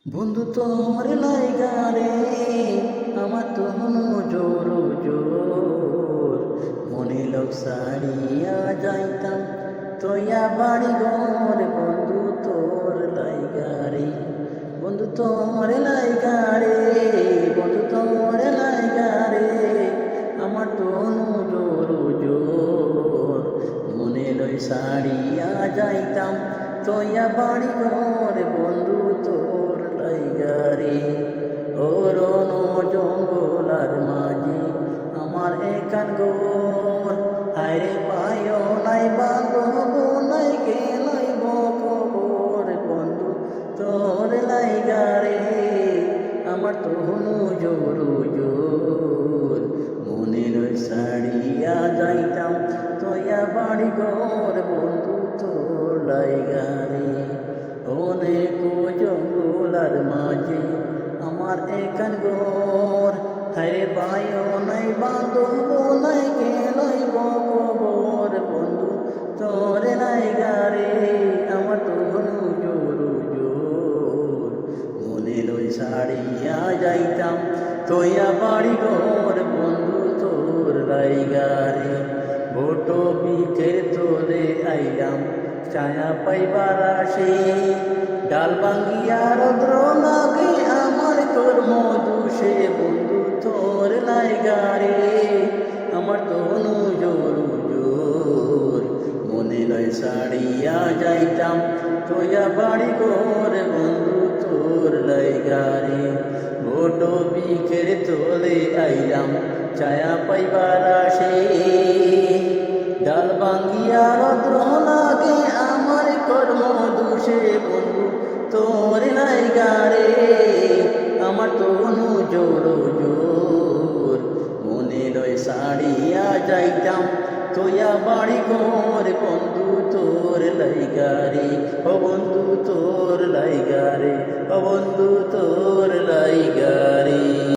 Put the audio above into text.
বন্ধু তোর লাইগা রে আমার তো জোর জোর মনে লোক সারিয়া যাইতাম তোয়া বাড়ি ঘর বন্ধু তোর লাইগা রে বন্ধু তোর লাইগা রে বন্ধু তোর লাইগা রে আমার তো জোর জোর মনে লই সারিয়া যাইতাম তোয়া বাড়ি ঘর বন্ধু তোর লাইগারে ও রণ জঙ্গলার মাঝে আমার একান গোর হায়রে পায় নাই বান্ধব নাই কে লইব খবর বন্ধু তোর লাইগারে আমার তনু জোর জোর মনে লই সারিয়া যাইতাম তোয়া বাড়ি ঘর বন্ধু তোর লাইগারে অনেক জঙ্গলার মাঝে আমার একান ঘর হায় পায় নাই বান্ধব নাই কে লইব খবর বন্ধু তোর লাইগারে আমার তনু জোর জোর মনে লই সারিয়া যাইতাম তোয়া বাড়ি ঘর বন্ধু তোর লাইগারে ভোট বিকের তোরে আইলাম ছায়া পাইবার আসে ডাল ভাঙ্গিয়া রৌদ্র লাগে আমার কর্ম দোষে বন্ধু তোর লাইগারে আমার তনু জোর জোর মনে লয় সারিয়া যাইতাম তোয়া বাড়ি ঘর বন্ধু তোর লাইগারে ভোট বিকের তোলে আইলাম ছায়া পাইবার আসে ডাল ভাঙ্গিয়া রৌদ্র লাগে আমার কর্ম দোষে বন্ধু তোর লাইগারে আমার তনু জোর জোর মনে লয় সারিয়া যাইতাম তোয়া বাড়ি ঘর বন্ধু তোর লাইগারে ও বন্ধু তোর